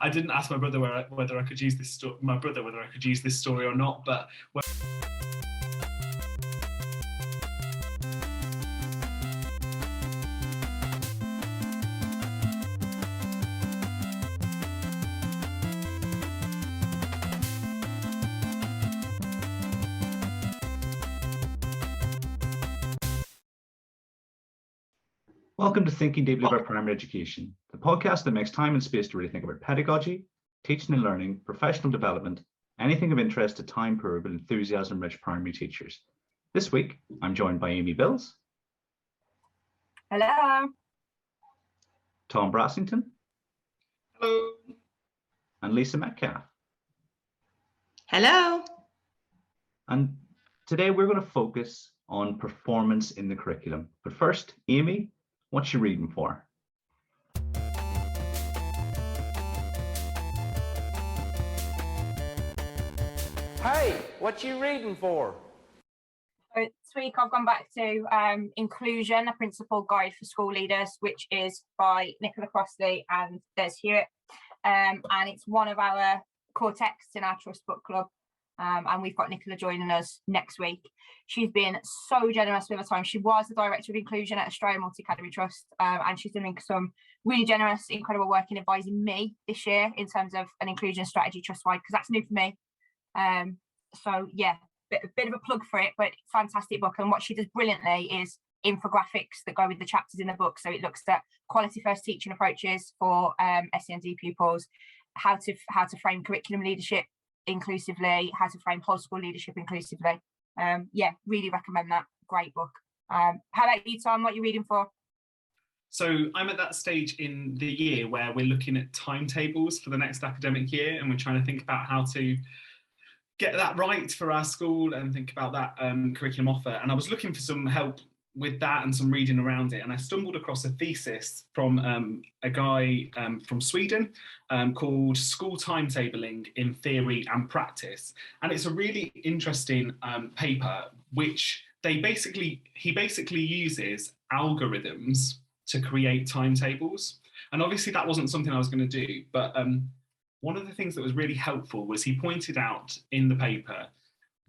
I didn't ask my brother whether I could use this story or not, but. Welcome to Thinking Deeply About Primary Education, the podcast that makes time and space to really think about pedagogy, teaching and learning, professional development, anything of interest to time-poor but enthusiasm-rich primary teachers. This week, I'm joined by Amy Bills. Hello. Tom Brassington. Hello. And Lisa Metcalfe. Hello. And today we're going to focus on performance in the curriculum. But first, Amy, what's you reading for? Hey, what you reading for? This week I've gone back to Inclusion, a Principal Guide for School Leaders, which is by Nicola Crossley and Des Hewitt. And it's one of our core texts in our Trust Book Club. And we've got Nicola joining us next week. She's been so generous with her time. She was the Director of Inclusion at Australia Multi-Academy Trust, and she's doing some really generous, incredible work in advising me this year in terms of an inclusion strategy trust-wide, because that's new for me. So yeah, a bit of a plug for it, but fantastic book. And what she does brilliantly is infographics that go with the chapters in the book. So it looks at quality first teaching approaches for SEND pupils, how to frame curriculum leadership inclusively, how to frame whole school leadership inclusively. Yeah, really recommend that. Great book. How about you, Tom? What are you reading for? So I'm at that stage in the year where we're looking at timetables for the next academic year, and we're trying to think about how to get that right for our school and think about that curriculum offer. And I was looking for some help with that and some reading around it, and I stumbled across a thesis from a guy from Sweden called School Timetabling in Theory and Practice, and it's a really interesting paper which he basically uses algorithms to create timetables. And obviously that wasn't something I was going to do, but one of the things that was really helpful was he pointed out in the paper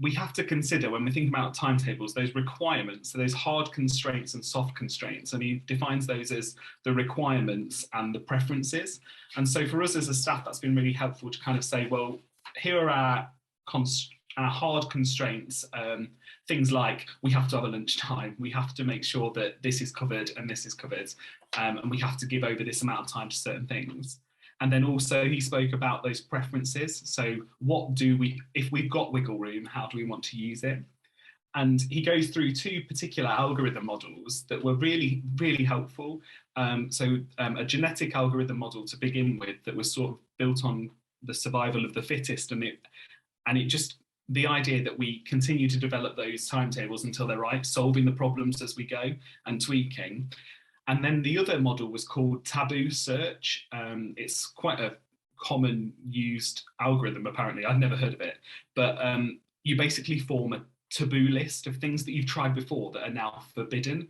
we have to consider when we think about timetables, those requirements, so those hard constraints and soft constraints, and he defines those as the requirements and the preferences. And so for us as a staff, that's been really helpful to kind of say, well, here are our hard constraints, things like we have to have a lunch time, we have to make sure that this is covered and this is covered, and we have to give over this amount of time to certain things. And then also he spoke about those preferences. So what do we, if we've got wiggle room, how do we want to use it? And he goes through two particular algorithm models that were really, really helpful. A genetic algorithm model to begin with that was sort of built on the survival of the fittest. And it just, the idea that we continue to develop those timetables until they're right, solving the problems as we go and tweaking. And then the other model was called taboo search. It's quite a common used algorithm, apparently. I'd never heard of it. But you basically form a taboo list of things that you've tried before that are now forbidden.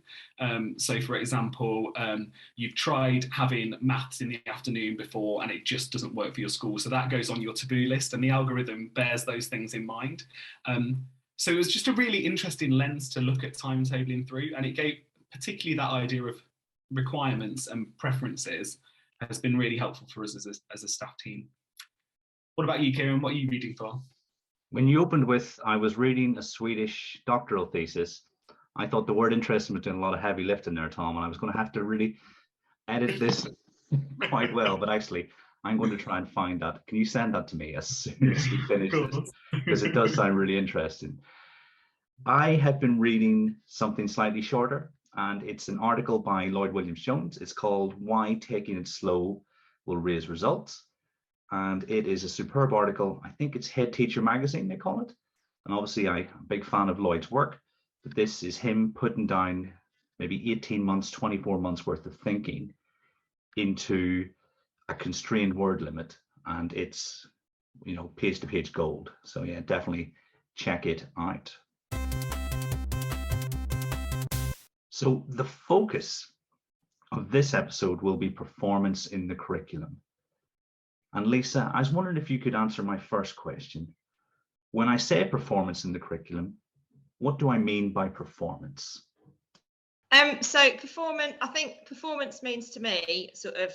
So for example, you've tried having maths in the afternoon before and it just doesn't work for your school. So that goes on your taboo list and the algorithm bears those things in mind. So it was just a really interesting lens to look at timetabling through, and it gave particularly that idea of requirements and preferences has been really helpful for us as a staff team. What about you, Kieran? What are you reading for? When you opened with, I was reading a Swedish doctoral thesis, I thought the word interesting was doing a lot of heavy lifting there, Tom, and I was going to have to really edit this quite well, but actually I'm going to try and find that. Can you send that to me as soon as you finish this? Because it does sound really interesting. I have been reading something slightly shorter, and it's an article by Lloyd Williams-Jones. It's called Why Taking It Slow Will Raise Results. And it is a superb article. I think it's Head Teacher Magazine, they call it. And obviously I'm a big fan of Lloyd's work, but this is him putting down maybe 18 months, 24 months worth of thinking into a constrained word limit. And it's, you know, page to page gold. So yeah, definitely check it out. So the focus of this episode will be performance in the curriculum. And Lisa, I was wondering if you could answer my first question. When I say performance in the curriculum, what do I mean by performance? So performance, I think performance means to me sort of,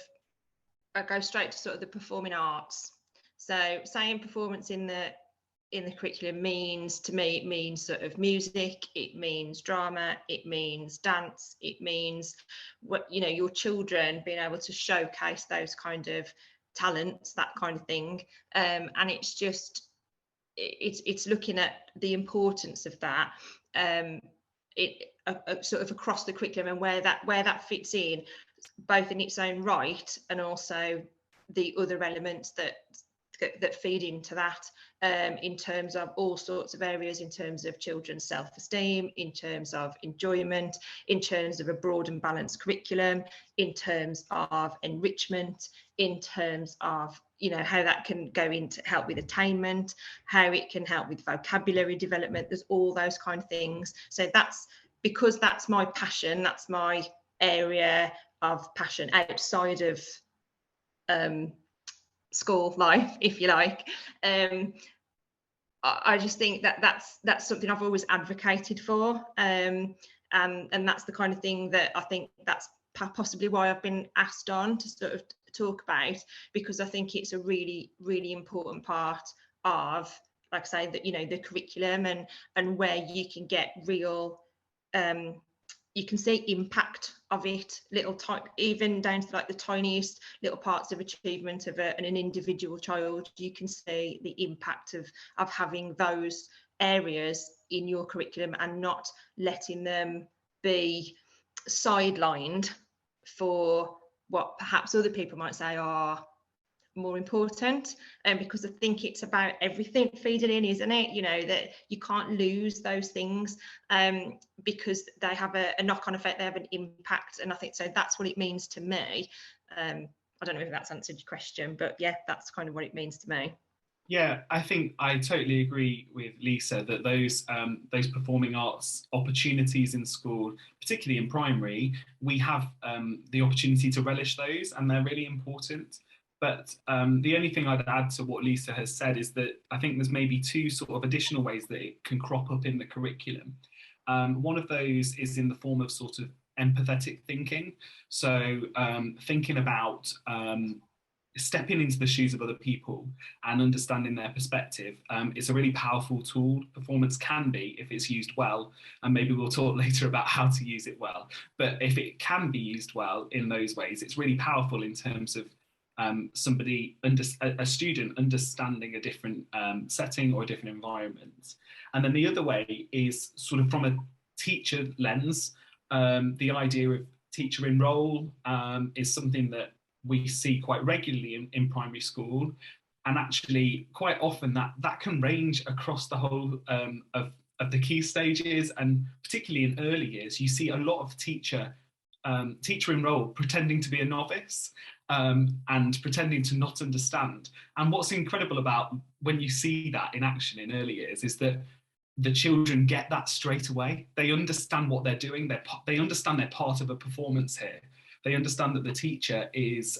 I go straight to sort of the performing arts. So saying performance in the curriculum means, to me, it means sort of music, it means drama, it means dance, it means what, you know, your children being able to showcase those kind of talents, that kind of thing. And it's just, it's looking at the importance of that, sort of across the curriculum, and where that fits in, both in its own right and also the other elements that feed into that, in terms of all sorts of areas, in terms of children's self-esteem, in terms of enjoyment, in terms of a broad and balanced curriculum, in terms of enrichment, in terms of, you know, how that can go into help with attainment, how it can help with vocabulary development. There's all those kind of things. So that's because that's my passion, that's my area of passion outside of school life, if you like. I just think that that's something I've always advocated for, and that's the kind of thing that I think that's possibly why I've been asked on to sort of talk about, because I think it's a really, really important part of, like I say, that, you know, the curriculum, and where you can get real, you can see impact of it, even down to like the tiniest little parts of achievement of an individual child. You can see the impact of having those areas in your curriculum and not letting them be sidelined for what perhaps other people might say are more important. And because I think it's about everything feeding in, isn't it? You know, that you can't lose those things, because they have a knock-on effect, they have an impact. And I think so that's what it means to me. I don't know if that's answered your question, but yeah, that's kind of what it means to me. Yeah, I think I totally agree with Lisa that those performing arts opportunities in school, particularly in primary, we have the opportunity to relish those, and they're really important. But the only thing I'd add to what Lisa has said is that I think there's maybe two sort of additional ways that it can crop up in the curriculum. One of those is in the form of sort of empathetic thinking. So thinking about stepping into the shoes of other people and understanding their perspective. It's a really powerful tool. Performance can be, if it's used well, and maybe we'll talk later about how to use it well. But if it can be used well in those ways, it's really powerful in terms of a student understanding a different setting or a different environment. And then the other way is sort of from a teacher lens. The idea of teacher in role is something that we see quite regularly in primary school, and actually quite often that can range across the whole of the key stages, and particularly in early years you see a lot of teacher in role pretending to be a novice, and pretending to not understand. And what's incredible about when you see that in action in early years is that the children get that straight away. They understand what they're doing. They understand they're part of a performance here. They understand that the teacher is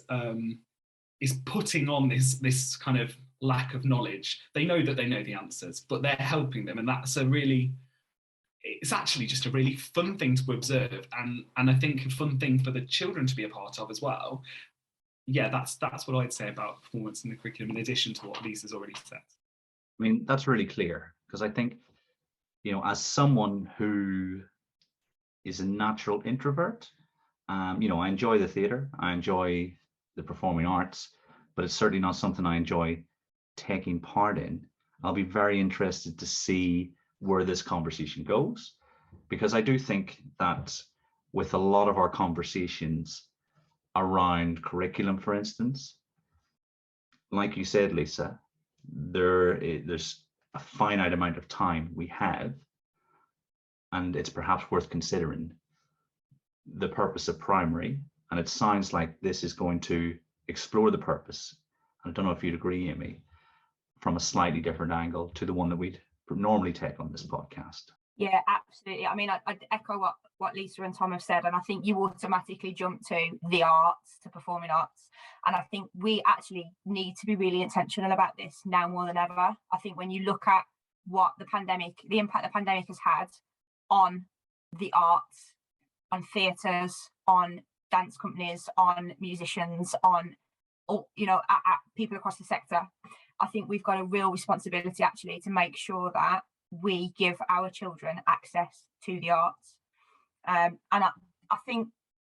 putting on this kind of lack of knowledge. They know that they know the answers, but they're helping them, and it's actually just a really fun thing to observe, and I think a fun thing for the children to be a part of as well. Yeah, that's what I'd say about performance in the curriculum, in addition to what Lisa's already said. I mean, that's really clear, because I think, you know, as someone who is a natural introvert, you know, I enjoy the theatre, I enjoy the performing arts, but it's certainly not something I enjoy taking part in. I'll be very interested to see where this conversation goes, because I do think that with a lot of our conversations around curriculum, for instance, like you said, Lisa, there's a finite amount of time we have, and it's perhaps worth considering the purpose of primary, and it sounds like this is going to explore the purpose, and I don't know if you'd agree, Amy, from a slightly different angle to the one that we'd normally take on this podcast. Yeah, absolutely. I mean, I'd echo what Lisa and Tom have said, and I think you automatically jump to the arts, to performing arts. And I think we actually need to be really intentional about this now more than ever. I think when you look at what the impact the pandemic has had on the arts, on theatres, on dance companies, on musicians, on people across the sector, I think we've got a real responsibility actually to make sure that we give our children access to the arts. And I think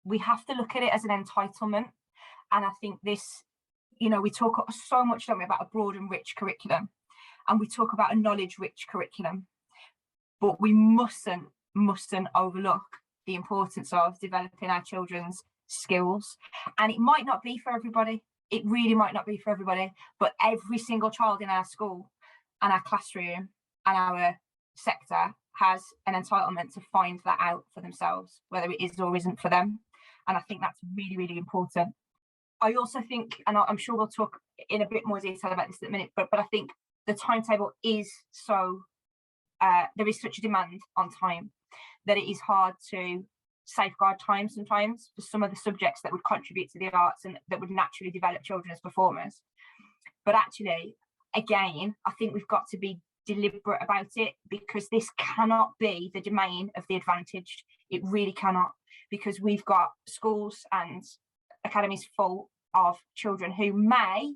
we have to look at it as an entitlement. And I think this, we talk so much, don't we, about a broad and rich curriculum, and we talk about a knowledge-rich curriculum, but we mustn't overlook the importance of developing our children's skills. And it might not be for everybody. It really might not be for everybody, but every single child in our school and our classroom and our sector has an entitlement to find that out for themselves, whether it is or isn't for them. And I think that's really, really important. I also think, and I'm sure we'll talk in a bit more detail about this in a minute, but I think the timetable is so, there is such a demand on time that it is hard to safeguard time sometimes for some of the subjects that would contribute to the arts and that would naturally develop children as performers. But actually, again, I think we've got to be deliberate about it, because this cannot be the domain of the advantaged. It really cannot, because we've got schools and academies full of children who may,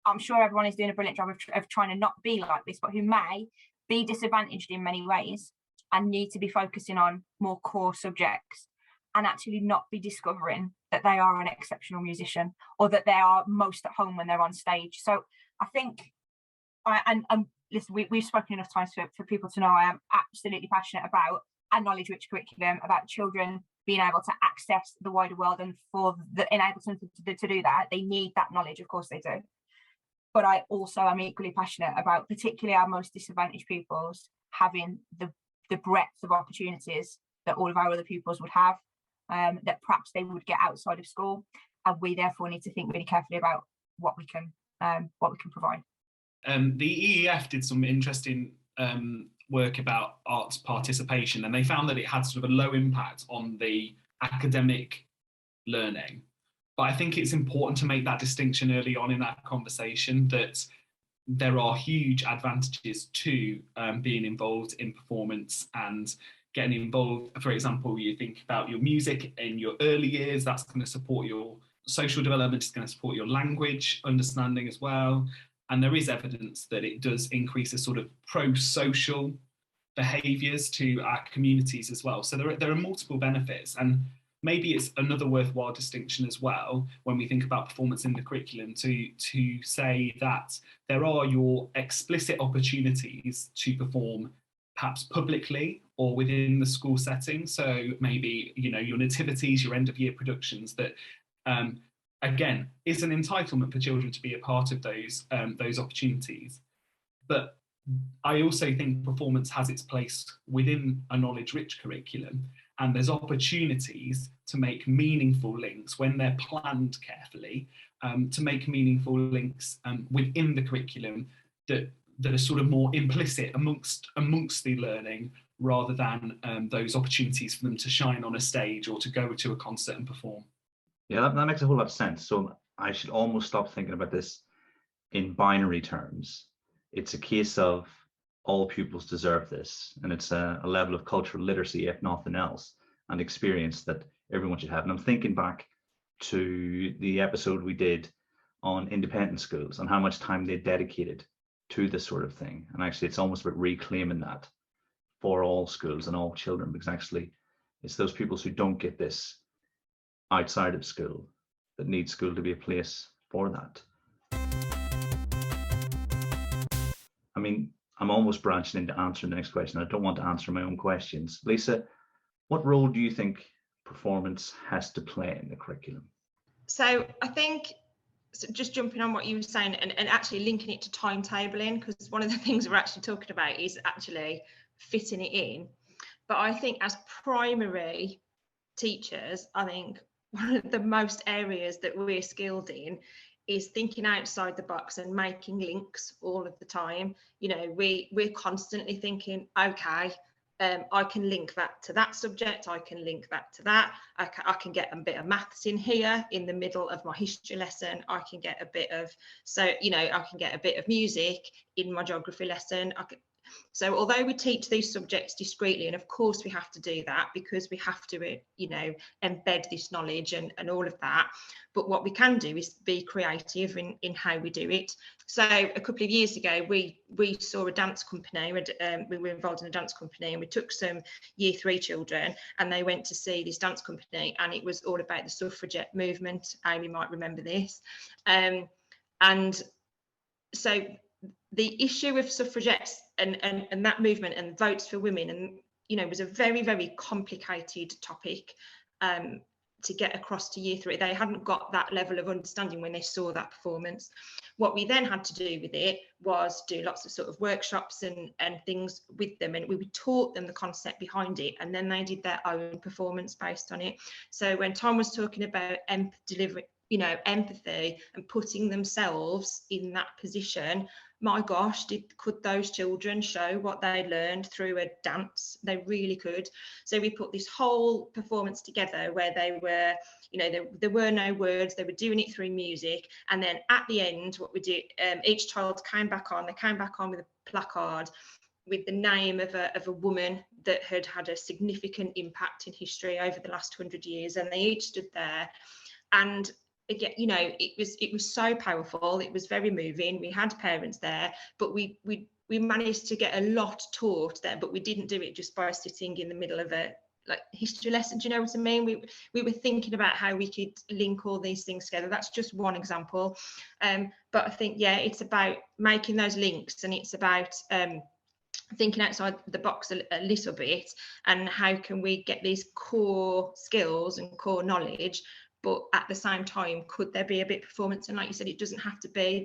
I'm sure everyone is doing a brilliant job of trying to not be like this, but who may be disadvantaged in many ways and need to be focusing on more core subjects and actually not be discovering that they are an exceptional musician or that they are most at home when they're on stage. So I think, listen, we've spoken enough times for people to know I am absolutely passionate about a knowledge-rich curriculum, about children being able to access the wider world, and for enable them to do that, they need that knowledge, of course they do. But I also am equally passionate about particularly our most disadvantaged pupils having the breadth of opportunities that all of our other pupils would have, that perhaps they would get outside of school, and we therefore need to think really carefully about what we can provide. The EEF did some interesting work about arts participation, and they found that it had sort of a low impact on the academic learning. But I think it's important to make that distinction early on in that conversation, that there are huge advantages to being involved in performance and getting involved. For example, you think about your music in your early years, that's going to support your social development, it's going to support your language understanding as well. And there is evidence that it does increase a sort of pro-social behaviours to our communities as well. So there are multiple benefits, and maybe it's another worthwhile distinction as well when we think about performance in the curriculum to say that there are your explicit opportunities to perform perhaps publicly or within the school setting. So maybe, your nativities, your end of year productions, that again, is an entitlement for children to be a part of those opportunities. But I also think performance has its place within a knowledge-rich curriculum, and there's opportunities to make meaningful links when they're planned carefully, to make meaningful links within the curriculum that are sort of more implicit amongst the learning, rather than those opportunities for them to shine on a stage or to go to a concert and perform. Yeah, that makes a whole lot of sense. So I should almost stop thinking about this in binary terms. It's a case of all pupils deserve this, and it's a level of cultural literacy, if nothing else, and experience that everyone should have. And I'm thinking back to the episode we did on independent schools and how much time they dedicated to this sort of thing. And actually, it's almost about reclaiming that for all schools and all children, because actually it's those pupils who don't get this outside of school that need school to be a place for that. I mean, I'm almost branching into answering the next question. I don't want to answer my own questions. Lisa, what role do you think performance has to play in the curriculum? So I think, just jumping on what you were saying and actually linking it to timetabling, because one of the things we're actually talking about is actually fitting it in. But I think as primary teachers, I think one of the most areas that we're skilled in is thinking outside the box and making links all of the time. We're constantly thinking, okay, I can link that to that subject, I can link that to that, I can get a bit of maths in here in the middle of my history lesson, I can get a bit of, so, you know, I can get a bit of music in my geography lesson. So although we teach these subjects discreetly, and of course we have to do that because we have to, you know, embed this knowledge and all of that, but what we can do is be creative in how we do it. So a couple of years ago, we saw a dance company, we were involved in a dance company, and we took some year 3 children and they went to see this dance company, and it was all about the suffragette movement. Amy might remember this. And so the issue of suffragettes and that movement and votes for women, and, you know, was a very, very complicated topic to get across to year 3. They hadn't got that level of understanding when they saw that performance. What we then had to do with it was do lots of sort of workshops and things with them, and we taught them the concept behind it, and then they did their own performance based on it. So when Tom was talking about you know, empathy and putting themselves in that position, my gosh, could those children show what they learned through a dance? They really could. So we put this whole performance together where they were, you know, there were no words, they were doing it through music, and then at the end, what we did, each child came back on with a placard with the name of a woman that had had a significant impact in history over the last 100 years, and they each stood there. And again, you know, it was so powerful, it was very moving. We had parents there, but we managed to get a lot taught there, but we didn't do it just by sitting in the middle of a like history lesson. Do you know what I mean? We were thinking about how we could link all these things together. That's just one example, but I think, yeah, it's about making those links, and it's about thinking outside the box a little bit, and how can we get these core skills and core knowledge, but at the same time, could there be a bit of performance? And like you said, it doesn't have to be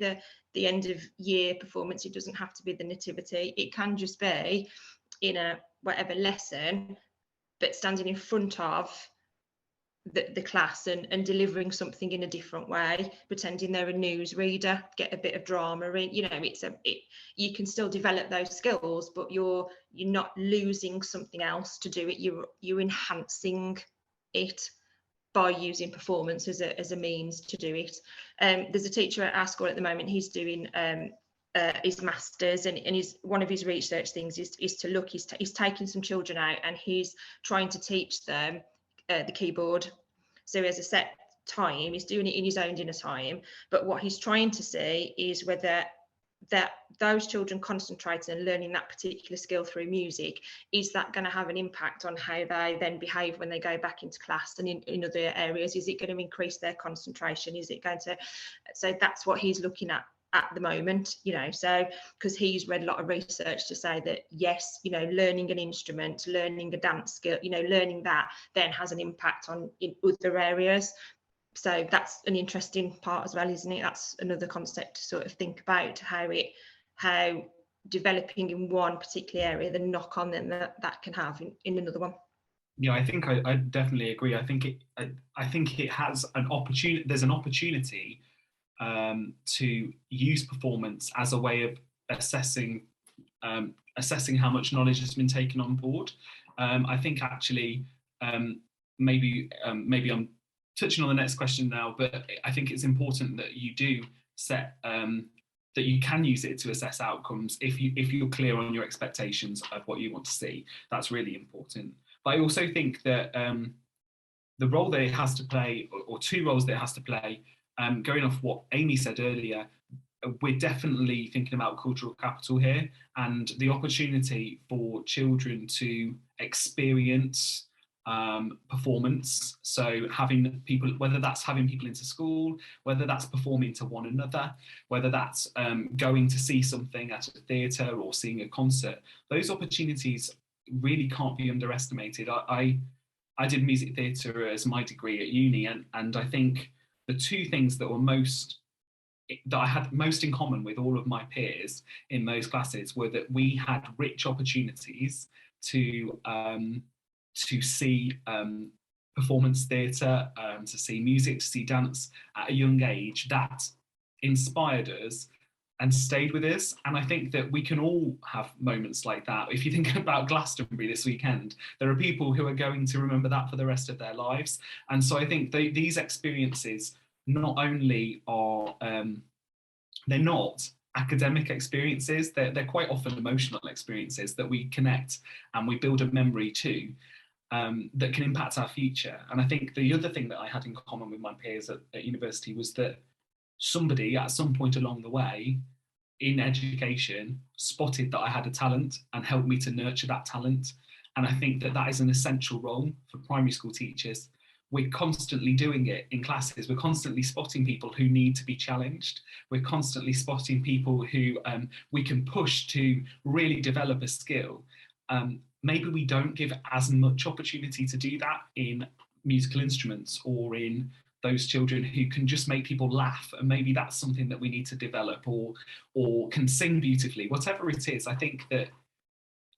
the end of year performance, it doesn't have to be the nativity, it can just be in a whatever lesson, but standing in front of the class and delivering something in a different way, pretending they're a news reader, get a bit of drama in, you know, you can still develop those skills, but you're not losing something else to do it, you're enhancing it by using performance as a means to do it. There's a teacher at our school at the moment, he's doing his masters, and one of his research things is to look, he's taking some children out and he's trying to teach them the keyboard. So he has a set time, he's doing it in his own dinner time, but what he's trying to see is whether those children concentrating and learning that particular skill through music, is that going to have an impact on how they then behave when they go back into class and in other areas? Is it going to increase their concentration? Is it going to, so that's what he's looking at the moment, you know, so because he's read a lot of research to say that yes, you know, learning an instrument, learning a dance skill, you know, learning that then has an impact in other areas. So that's an interesting part as well, isn't it? That's another concept to sort of think about, how developing in one particular area, the knock on then that can have in another one. Yeah, I think I definitely agree. I think it has an opportunity. There's an opportunity to use performance as a way of assessing how much knowledge has been taken on board. I think actually maybe I'm touching on the next question now, but I think it's important that you do set that you can use it to assess outcomes if you're clear on your expectations of what you want to see. That's really important. But I also think that the role that it has to play, or two roles that it has to play, going off what Amy said earlier, we're definitely thinking about cultural capital here, and the opportunity for children to experience performance. So having people, whether that's having people into school, whether that's performing to one another, whether that's going to see something at a theatre or seeing a concert, those opportunities really can't be underestimated. I did music theatre as my degree at uni, and I think the two things that I had most in common with all of my peers in those classes were that we had rich opportunities to see performance theatre, to see music, to see dance at a young age that inspired us and stayed with us. And I think that we can all have moments like that. If you think about Glastonbury this weekend, there are people who are going to remember that for the rest of their lives. And so I think these experiences not only are, they're not academic experiences, they're quite often emotional experiences that we connect and we build a memory to, that can impact our future. And I think the other thing that I had in common with my peers at university was that somebody at some point along the way in education spotted that I had a talent and helped me to nurture that talent. And I think that that is an essential role for primary school teachers. We're constantly doing it in classes. We're constantly spotting people who need to be challenged. We're constantly spotting people who we can push to really develop a skill. Maybe we don't give as much opportunity to do that in musical instruments or in those children who can just make people laugh, and maybe that's something that we need to develop, or can sing beautifully, whatever it is. I think that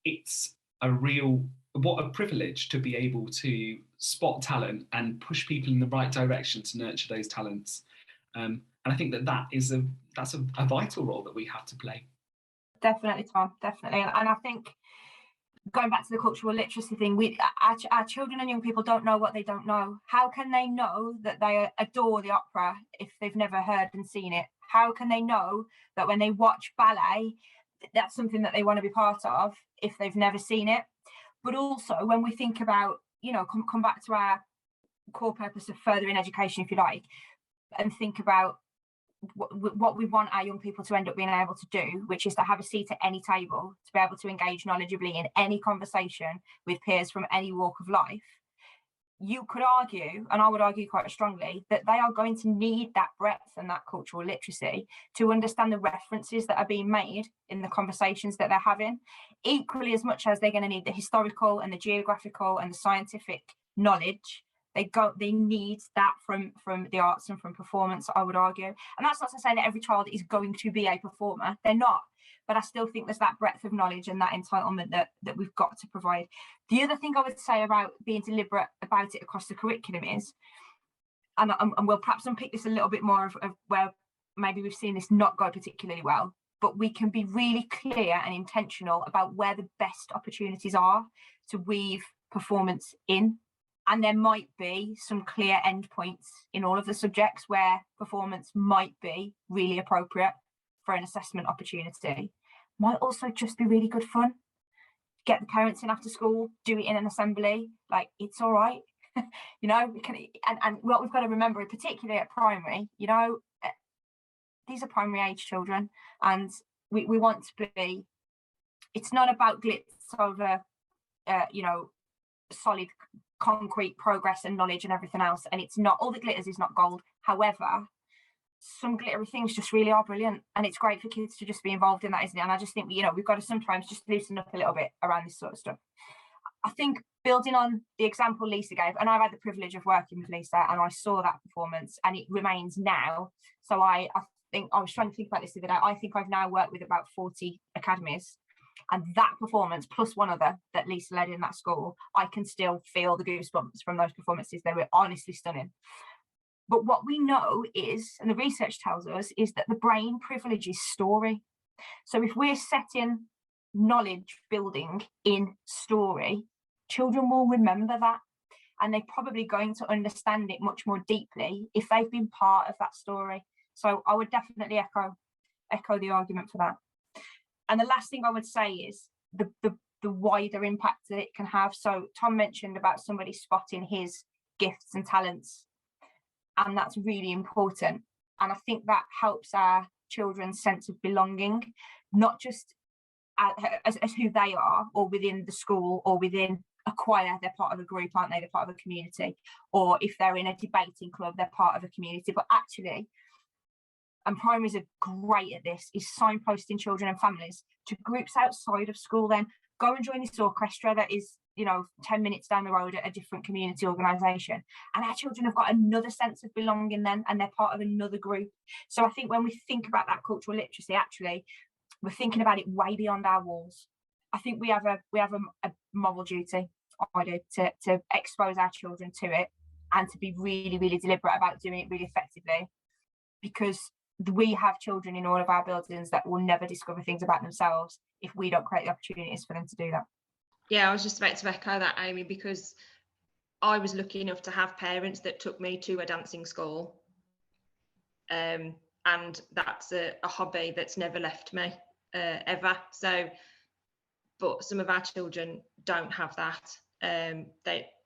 it's what a privilege to be able to spot talent and push people in the right direction to nurture those talents. And I think that's a vital role that we have to play. Definitely, Tom, definitely. And I think going back to the cultural literacy thing, our children and young people don't know what they don't know. How can they know that they adore the opera if they've never heard and seen it? How can they know that when they watch ballet, that's something that they want to be part of if they've never seen it? But also when we think about, come back to our core purpose of furthering education, if you like, and think about what we want our young people to end up being able to do, which is to have a seat at any table, to be able to engage knowledgeably in any conversation with peers from any walk of life. You could argue, and I would argue quite strongly, that they are going to need that breadth and that cultural literacy to understand the references that are being made in the conversations that they're having, equally as much as they're going to need the historical and the geographical and the scientific knowledge. They need that from the arts and from performance, I would argue. And that's not to say that every child is going to be a performer. They're not. But I still think there's that breadth of knowledge and that entitlement that we've got to provide. The other thing I would say about being deliberate about it across the curriculum is, and we'll perhaps unpick this a little bit more of where maybe we've seen this not go particularly well, but we can be really clear and intentional about where the best opportunities are to weave performance in. And there might be some clear endpoints in all of the subjects where performance might be really appropriate for an assessment opportunity. Might also just be really good fun. Get the parents in after school, do it in an assembly, like it's all right. We can, and what we've got to remember, particularly at primary, these are primary age children, and we want to be, it's not about glitz over, solid concrete progress and knowledge and everything else, and it's not, all the glitters is not gold. However, some glittery things just really are brilliant, and it's great for kids to just be involved in that, isn't it? And I just think we've got to sometimes just loosen up a little bit around this sort of stuff. I think building on the example Lisa gave, and I've had the privilege of working with Lisa, and I saw that performance, and it remains now. So I think I was trying to think about this the other day. I think I've now worked with about 40 academies, and that performance plus one other that Lisa led in that school, I can still feel the goosebumps from those performances. They were honestly stunning. But what we know is, and the research tells us, is that the brain privileges story. So if we're setting knowledge building in story, children will remember that, and they're probably going to understand it much more deeply if they've been part of that story. So I would definitely echo the argument for that. And the last thing I would say is the wider impact that it can have. So Tom mentioned about somebody spotting his gifts and talents, and that's really important. And I think that helps our children's sense of belonging, not just as who they are, or within the school, or within a choir, they're part of a group, aren't they? They're part of a community. Or if they're in a debating club, they're part of a community. But actually, and primaries are great at this, is signposting children and families to groups outside of school. Then go and join this orchestra that is 10 minutes down the road at a different community organisation, and our children have got another sense of belonging then, and they're part of another group. So I think when we think about that cultural literacy, actually we're thinking about it way beyond our walls. I think we have a moral duty, I do, to expose our children to it, and to be really, really deliberate about doing it really effectively, because we have children in all of our buildings that will never discover things about themselves if we don't create the opportunities for them to do that. Yeah, I was just about to echo that, Amy, because I was lucky enough to have parents that took me to a dancing school. And that's a hobby that's never left me, ever. So, but some of our children don't have that.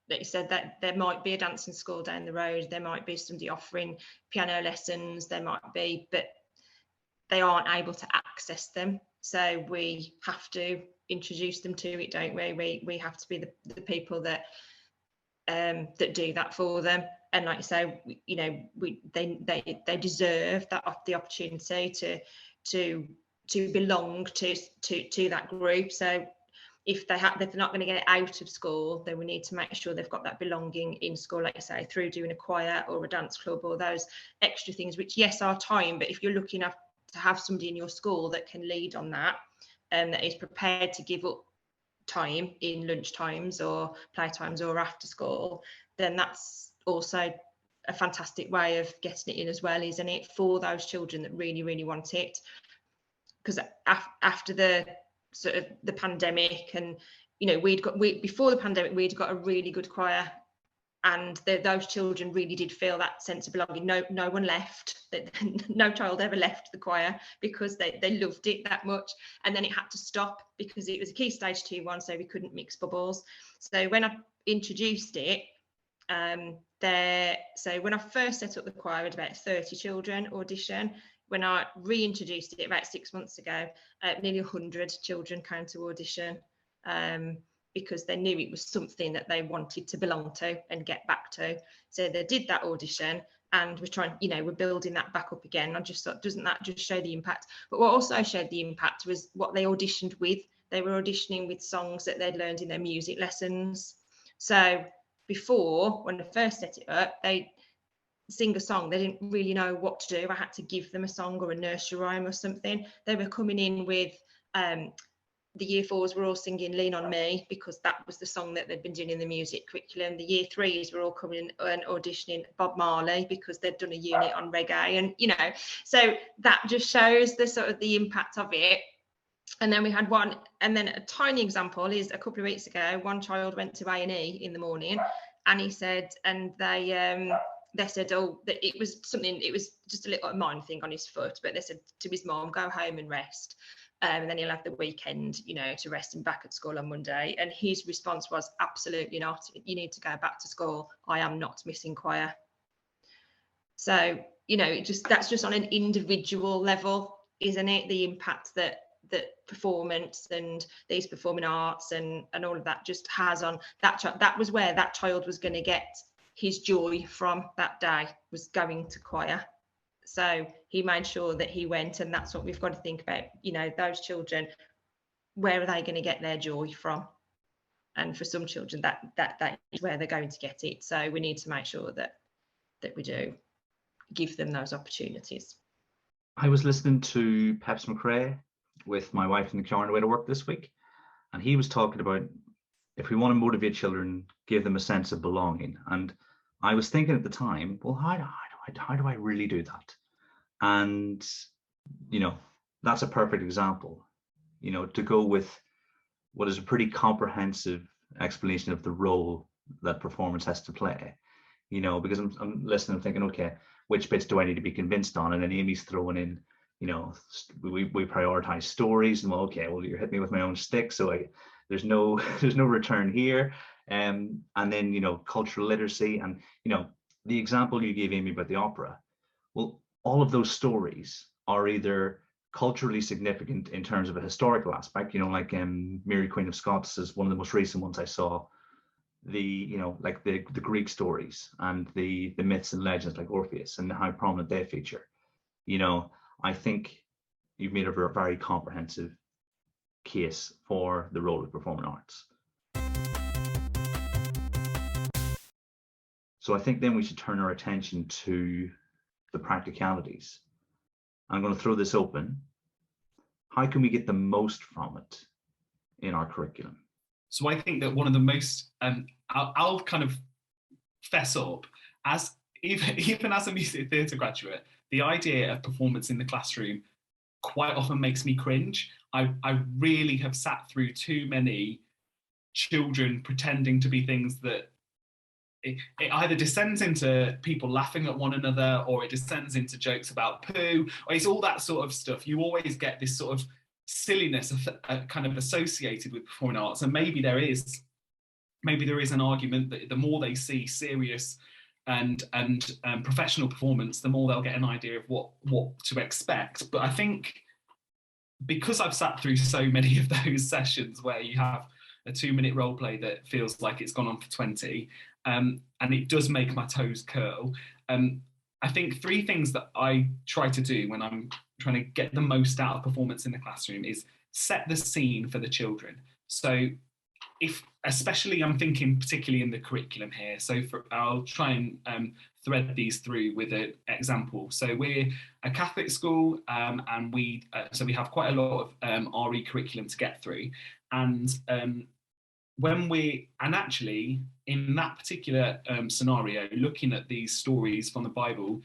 Like you said, that there might be a dancing school down the road, there might be somebody offering piano lessons, there might be, but they aren't able to access them. So we have to introduce them to it, don't we? We have to be the people that that do that for them. And like you say, you know, they deserve that, the opportunity to belong to that group. So if they're not going to get it out of school, then we need to make sure they've got that belonging in school, like I say, through doing a choir or a dance club or those extra things, which yes are time, but if you're lucky enough to have somebody in your school that can lead on that and that is prepared to give up time in lunch times or play times or after school, then that's also a fantastic way of getting it in as well, isn't it, for those children that really, really want it. Because after the sort of the pandemic, and you know, before the pandemic we'd got a really good choir, and those children really did feel that sense of belonging. No one left, no child ever left the choir because they loved it that much. And then it had to stop because it was a key stage 2-1, so we couldn't mix bubbles. So when I introduced it, so when I first set up the choir, I had about 30 children audition. When I reintroduced it about 6 months ago, nearly 100 children came to audition, because they knew it was something that they wanted to belong to and get back to. So they did that audition, and we're trying, you know, we're building that back up again. I just thought, doesn't that just show the impact? But what also showed the impact was what they auditioned with. They were auditioning with songs that they'd learned in their music lessons. So before, when I first set it up, they sing a song, they didn't really know what to do. I had to give them a song or a nursery rhyme or something. They were coming in with the year 4s were all singing Lean on Me because that was the song that they'd been doing in the music curriculum. The year 3s were all coming and auditioning Bob Marley because they'd done a unit on reggae, and you know, so that just shows the sort of the impact of it. And then we had one, and then a tiny example is a couple of weeks ago, one child went to A&E in the morning, and he said, and they said, oh, that it was something, it was just a little minor thing on his foot, but they said to his mom, go home and rest. And then he'll have the weekend, you know, to rest him back at school on Monday. And his response was, absolutely not. You need to go back to school. I am not missing choir. So, you know, that's just on an individual level, isn't it? The impact that performance and these performing arts and all of that just has on that child. That was where that child was going to get his joy from that day, was going to choir. So he made sure that he went, and that's what we've got to think about. You know, those children, where are they going to get their joy from? And for some children, that is where they're going to get it. So we need to make sure that we do give them those opportunities. I was listening to Peps McRae with my wife in the car on the way to work this week, and he was talking about if we want to motivate children, give them a sense of belonging. And I was thinking at the time, well, how do I really do that? And, you know, that's a perfect example, you know, to go with what is a pretty comprehensive explanation of the role that performance has to play, you know, because I'm listening and thinking, okay, which bits do I need to be convinced on? And then Amy's throwing in, you know, we prioritize stories, and well, okay, well, you're hitting me with my own stick, so there's no return here. And then, you know, cultural literacy, and, you know, the example you gave, Amy, about the opera, well, all of those stories are either culturally significant in terms of a historical aspect, you know, like Mary Queen of Scots is one of the most recent ones I saw. The, you know, like the Greek stories and the myths and legends like Orpheus and how prominent they feature. You know, I think you've made a very comprehensive case for the role of performing arts. So I think then we should turn our attention to the practicalities. I'm going to throw this open. How can we get the most from it in our curriculum? So I think that one of the most, I'll kind of fess up, as even as a music theatre graduate, the idea of performance in the classroom quite often makes me cringe. I really have sat through too many children pretending to be things that it either descends into people laughing at one another, or it descends into jokes about poo, or it's all that sort of stuff. You always get this sort of silliness kind of associated with performing arts, and maybe there is an argument that the more they see serious and professional performance, the more they'll get an idea of what to expect. But I think because I've sat through so many of those sessions where you have a 2-minute role play that feels like it's gone on for 20, and it does make my toes curl. I think 3 things that I try to do when I'm trying to get the most out of performance in the classroom is set the scene for the children. So especially I'm thinking particularly in the curriculum here, so I'll try and thread these through with an example. So we're a Catholic school, and we have quite a lot of RE curriculum to get through, and actually in that particular scenario, looking at these stories from the Bible,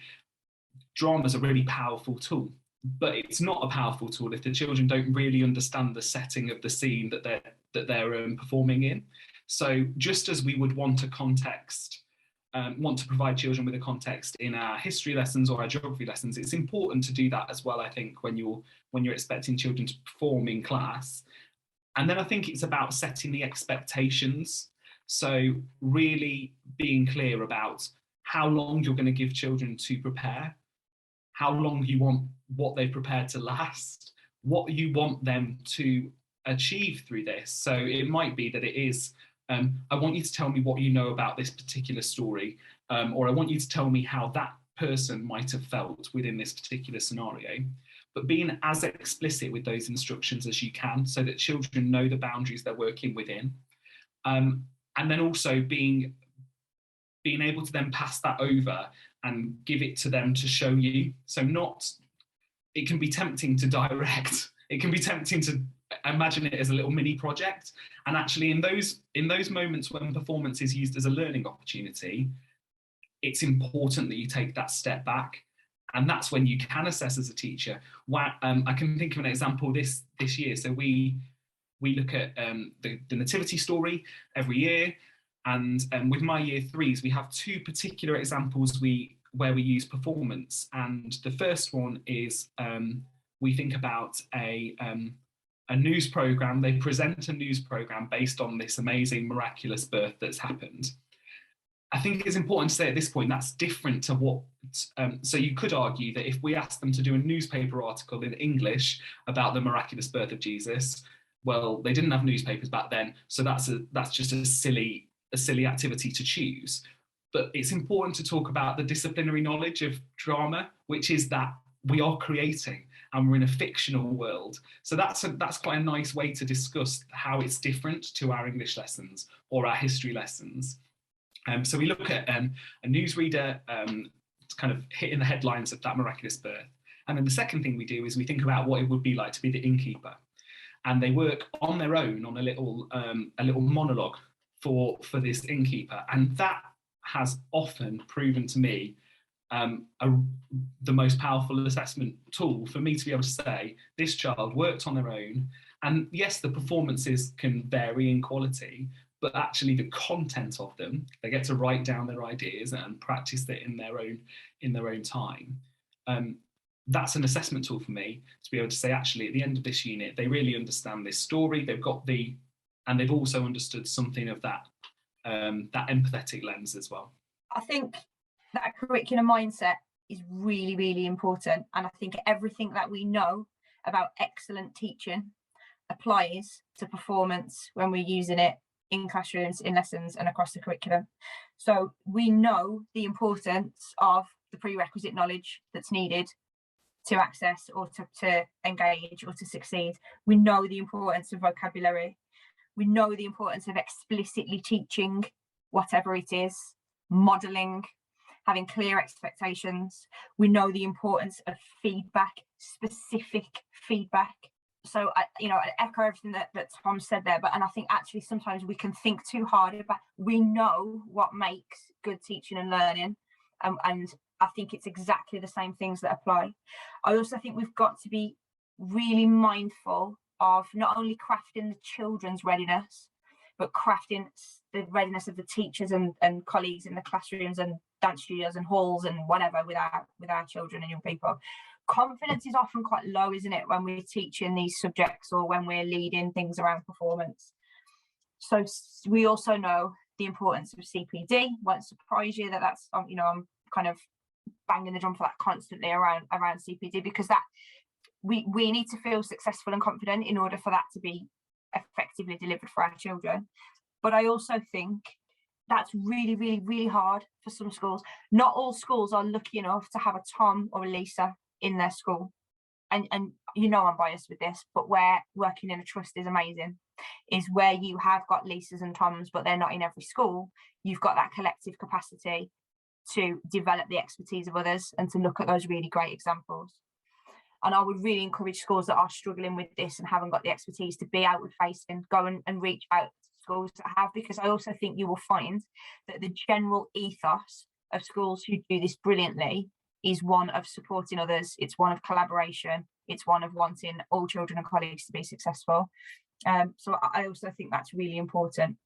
drama is a really powerful tool. But it's not a powerful tool if the children don't really understand the setting of the scene that they're performing in. So just as we would want a context, want to provide children with a context in our history lessons or our geography lessons, it's important to do that as well, I think, when you're expecting children to perform in class. And then I think it's about setting the expectations. So really being clear about how long you're going to give children to prepare, how long you want what they've prepared to last, what you want them to achieve through this. So it might be that it is, I want you to tell me what you know about this particular story, or I want you to tell me how that person might have felt within this particular scenario. But being as explicit with those instructions as you can, so that children know the boundaries they're working within. And then also being able to then pass that over and give it to them to show you. So it can be tempting to direct, it can be tempting to imagine it as a little mini project. And actually in those moments when performance is used as a learning opportunity, it's important that you take that step back. And that's when you can assess as a teacher. I can think of an example this year. So we look at the nativity story every year. And with my year 3s, we have 2 particular examples where we use performance. And the first one is we think about a news programme. They present a news programme based on this amazing miraculous birth that's happened. I think it's important to say at this point that's different to what, so you could argue that if we asked them to do a newspaper article in English about the miraculous birth of Jesus, well, they didn't have newspapers back then, so that's just a silly activity to choose. But it's important to talk about the disciplinary knowledge of drama, which is that we are creating and we're in a fictional world. So that's quite a nice way to discuss how it's different to our English lessons or our history lessons. So we look at a newsreader kind of hitting the headlines of that miraculous birth. And then the second thing we do is we think about what it would be like to be the innkeeper. And they work on their own on a little monologue for this innkeeper. And that has often proven to me the most powerful assessment tool for me to be able to say, this child worked on their own. And yes, the performances can vary in quality, but actually the content of them, they get to write down their ideas and practice it in their own time. That's an assessment tool for me to be able to say, actually, at the end of this unit, they really understand this story. And they've also understood something of that empathetic lens as well. I think that curriculum mindset is really, really important. And I think everything that we know about excellent teaching applies to performance when we're using it in classrooms, in lessons, and across the curriculum. So we know the importance of the prerequisite knowledge that's needed to access or to engage or to succeed. We know the importance of vocabulary. We know the importance of explicitly teaching whatever it is, modelling, having clear expectations. We know the importance of feedback, specific feedback. So I echo everything that Tom said there, and I think actually sometimes we can think too hard about, we know what makes good teaching and learning, and I think it's exactly the same things that apply. I also think we've got to be really mindful of not only crafting the children's readiness, but crafting the readiness of the teachers and colleagues in the classrooms and dance studios and halls and whatever with our children and young people. Confidence is often quite low, isn't it, when we're teaching these subjects or when we're leading things around performance. So we also know the importance of CPD. Won't surprise you that that's you know, I'm kind of banging the drum for that constantly around CPD, because that we need to feel successful and confident in order for that to be effectively delivered for our children. But I also think that's really, really, really hard for some schools. Not all schools are lucky enough to have a Tom or a Lisa in their school. And you know I'm biased with this, but where working in a trust is amazing is where you have got Lisas and Toms, but they're not in every school. You've got that collective capacity to develop the expertise of others and to look at those really great examples. And I would really encourage schools that are struggling with this and haven't got the expertise to be outward facing, go and reach out to schools that have, because I also think you will find that the general ethos of schools who do this brilliantly is one of supporting others. It's one of collaboration. It's one of wanting all children and colleagues to be successful. So I also think that's really important.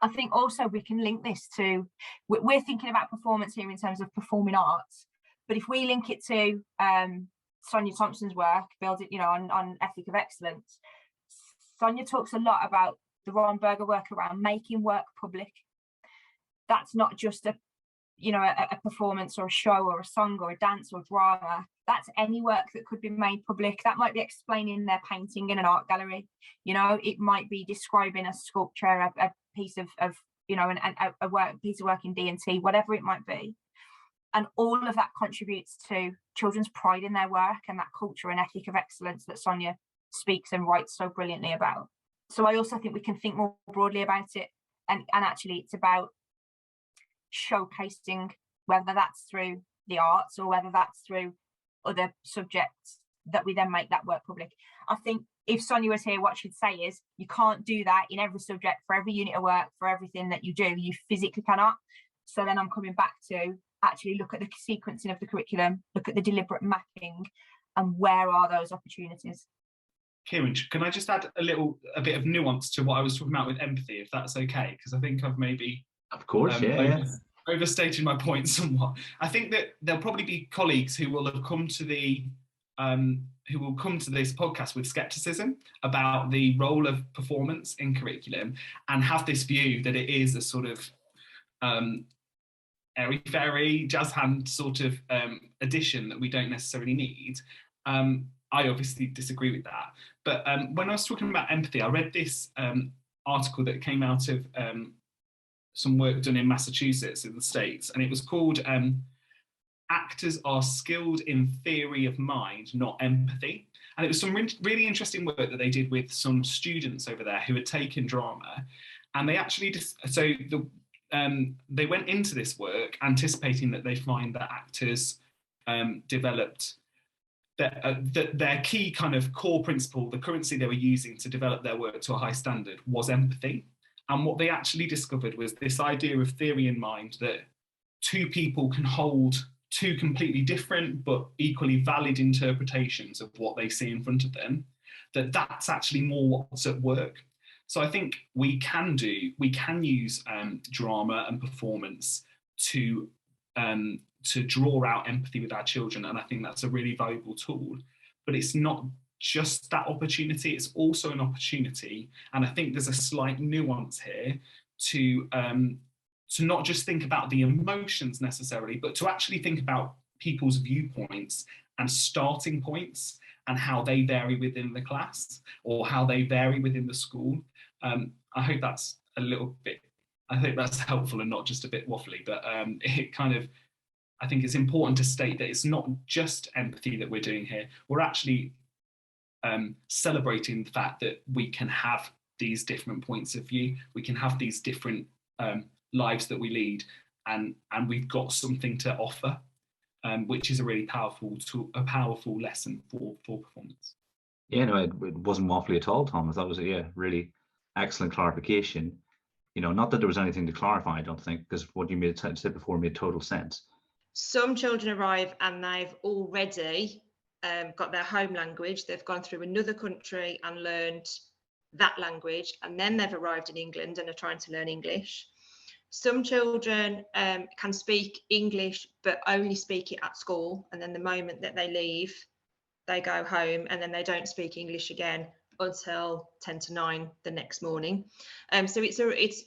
I think also we can link this to, we're thinking about performance here in terms of performing arts, but if we link it to Sonia Thompson's work, build it, you know, on ethic of excellence. Sonia talks a lot about the Ron Berger work around making work public. That's not just a performance or a show or a song or a dance or drama. That's any work that could be made public. That might be explaining their painting in an art gallery. You know, it might be describing a sculpture, a piece of you know, a piece of work in D&T, whatever it might be. And all of that contributes to children's pride in their work and that culture and ethic of excellence that Sonia speaks and writes so brilliantly about. So I also think we can think more broadly about it, and actually it's about showcasing, whether that's through the arts or whether that's through other subjects, that we then make that work public. I think if Sonia was here, what she'd say is you can't do that in every subject, for every unit of work, for everything that you do. You physically cannot. So then I'm coming back to actually look at the sequencing of the curriculum, look at the deliberate mapping, and where are those opportunities. Kieran, can I just add a bit of nuance to what I was talking about with empathy, if that's okay? Because I think I've maybe overstated my point somewhat. I think that there'll probably be colleagues who will have come to this podcast with skepticism about the role of performance in curriculum and have this view that it is a sort of airy-fairy, jazz hand sort of addition that we don't necessarily need. I obviously disagree with that. But when I was talking about empathy, I read this article that came out of some work done in Massachusetts in the States, and it was called Actors Are Skilled in Theory of Mind, Not Empathy. And it was some really interesting work that they did with some students over there who had taken drama. And they actually they went into this work anticipating that they find that actors developed that their key kind of core principle, the currency they were using to develop their work to a high standard, was empathy. And what they actually discovered was this idea of theory in mind, that two people can hold two completely different but equally valid interpretations of what they see in front of them, that's actually more what's at work. So I think we can use drama and performance to draw out empathy with our children, and I think that's a really valuable tool. But it's not just that opportunity, it's also an opportunity, and I think there's a slight nuance here to not just think about the emotions necessarily, but to actually think about people's viewpoints and starting points and how they vary within the class or how they vary within the school. I hope that's helpful and not just a bit waffly, but it kind of, I think it's important to state that it's not just empathy that we're doing here. We're actually celebrating the fact that we can have these different points of view, we can have these different lives that we lead, and we've got something to offer, which is a really powerful lesson for performance. Yeah, no, it wasn't waffly at all, Thomas. That was a really excellent clarification. You know, not that there was anything to clarify, I don't think, because what you said before made total sense. Some children arrive and they've already got their home language. They've gone through another country and learned that language, and then they've arrived in England and are trying to learn English. Some children can speak English but only speak it at school, and then the moment that they leave, they go home and then they don't speak English again until 10 to 9 the next morning. So it's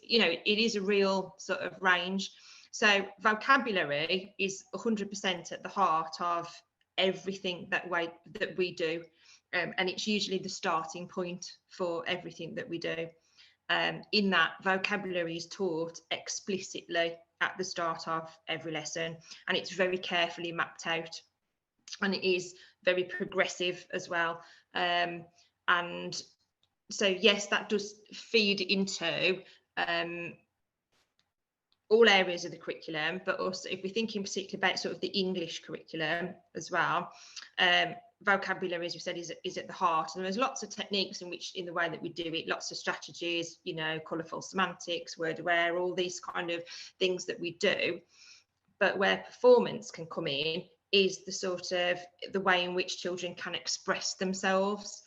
you know, it is a real sort of range. So vocabulary is 100% at the heart of everything that we do, and it's usually the starting point for everything that we do. In that, vocabulary is taught explicitly at the start of every lesson, and it's very carefully mapped out, and it is very progressive as well. And so yes, that does feed into all areas of the curriculum, but also if we're thinking particularly about sort of the English curriculum as well, vocabulary, as we said, is at the heart, and there's lots of techniques in the way that we do it, lots of strategies, you know, colourful semantics, word aware, all these kind of things that we do. But where performance can come in is the sort of the way in which children can express themselves.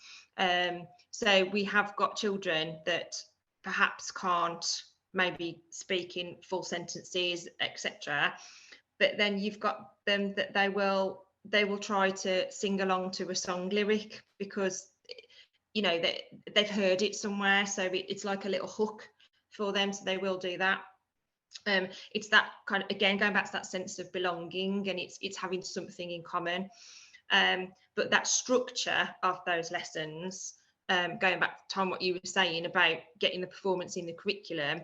So we have got children that perhaps can't maybe speak in full sentences, etc. But then you've got them that they will try to sing along to a song lyric because, you know, they've heard it somewhere, so it's like a little hook for them, so they will do that. It's that kind of, again, going back to that sense of belonging, and it's having something in common. But that structure of those lessons, going back to Tom, what you were saying about getting the performance in the curriculum,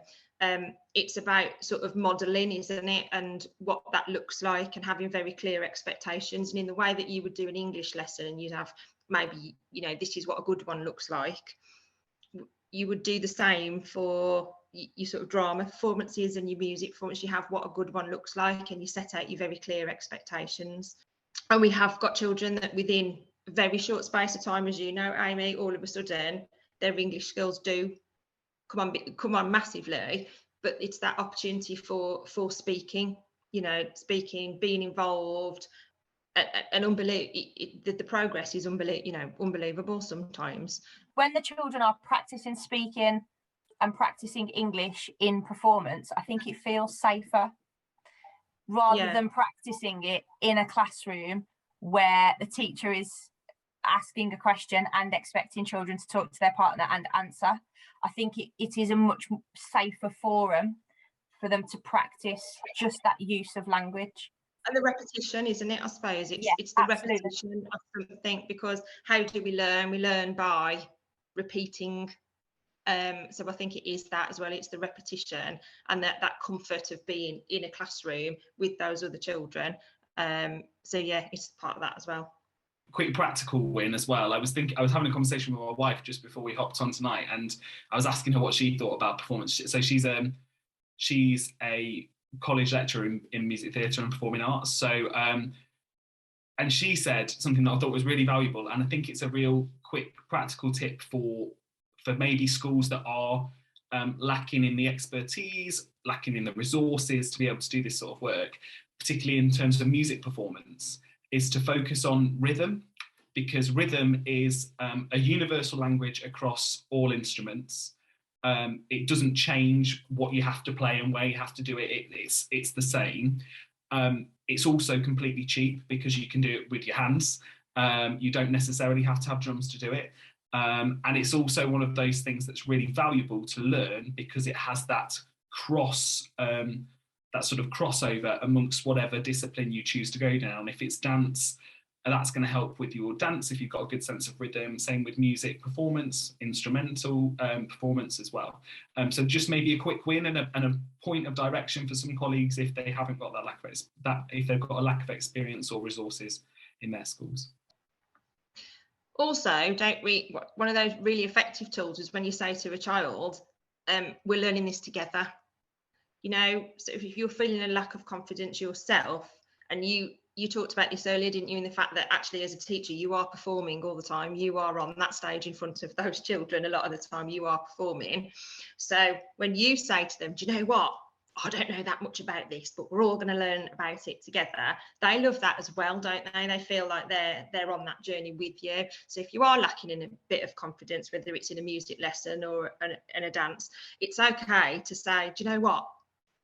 it's about sort of modelling, isn't it, and what that looks like, and having very clear expectations. And in the way that you would do an English lesson, you'd have maybe, you know, this is what a good one looks like. You would do the same for your sort of drama performances and your music performance. You have what a good one looks like, and you set out your very clear expectations. And we have got children that within a very short space of time, as you know, Amy, all of a sudden their English skills do come on massively, but it's that opportunity for speaking, you know, speaking, being involved, and the progress is unbelievable sometimes. When the children are practicing speaking and practicing English in performance, I think it feels safer rather than practicing it in a classroom where the teacher is asking a question and expecting children to talk to their partner and answer. I think it is a much safer forum for them to practice just that use of language. And the repetition, isn't it? I suppose it's the absolutely. Repetition of something, because how do we learn? We learn by repeating. So I think it is that as well. It's the repetition and that comfort of being in a classroom with those other children. So yeah, it's part of that as well. Quick practical win as well. I was having a conversation with my wife just before we hopped on tonight, and I was asking her what she thought about performance. So she's a college lecturer in music theatre and performing arts. So and she said something that I thought was really valuable, and I think it's a real quick practical tip for maybe schools that are lacking in the expertise, lacking in the resources to be able to do this sort of work, particularly in terms of music performance, is to focus on rhythm, because rhythm is a universal language across all instruments. It doesn't change what you have to play and where you have to do it. It's the same. It's also completely cheap because you can do it with your hands. You don't necessarily have to have drums to do it. And it's also one of those things that's really valuable to learn because it has that that sort of crossover amongst whatever discipline you choose to go down. If it's dance, that's going to help with your dance if you've got a good sense of rhythm. Same with music performance, instrumental performance as well. So just maybe a quick win and a point of direction for some colleagues if they haven't got if they've got a lack of experience or resources in their schools. Also, one of those really effective tools is when you say to a child, we're learning this together. You know, so if you're feeling a lack of confidence yourself, and you talked about this earlier, didn't you, in the fact that actually as a teacher you are performing all the time, you are on that stage in front of those children a lot of the time, you are performing. So when you say to them, do you know what, I don't know that much about this, but we're all going to learn about it together. They love that as well, don't they? They feel like they're on that journey with you. So if you are lacking in a bit of confidence, whether it's in a music lesson or in a dance, it's okay to say, do you know what?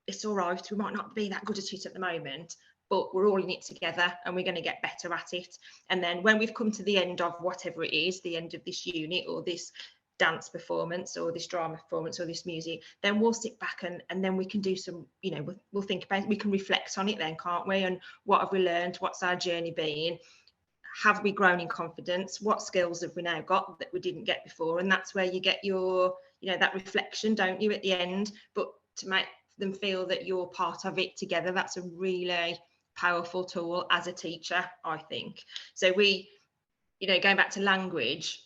It's all right. We might not be that good at it at the moment, but we're all in it together and we're going to get better at it. And then when we've come to the end of whatever it is, the end of this unit or this dance performance or this drama performance or this music, then we'll sit back and then we can do some, you know, we'll think about it, we can reflect on it then, can't we? And what have we learned? What's our journey been? Have we grown in confidence? What skills have we now got that we didn't get before? And that's where you get your, you know, that reflection, don't you, at the end? But to make them feel that you're part of it together, that's a really powerful tool as a teacher, I think. So we, you know, going back to language,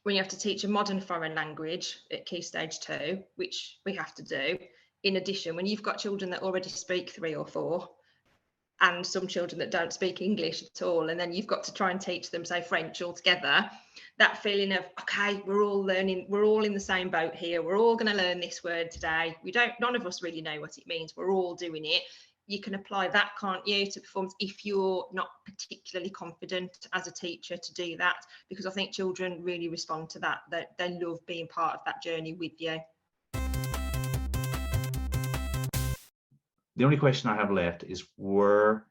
when you have to teach a modern foreign language at Key Stage 2, which we have to do, in addition, when you've got children that already speak 3 or 4, and some children that don't speak English at all, and then you've got to try and teach them, say, French altogether, that feeling of, okay, we're all learning, we're all in the same boat here, we're all going to learn this word today. None of us really know what it means, we're all doing it. You can apply that, can't you, to performance if you're not particularly confident as a teacher to do that, because I think children really respond to that. They love being part of that journey with you. The only question I have left is where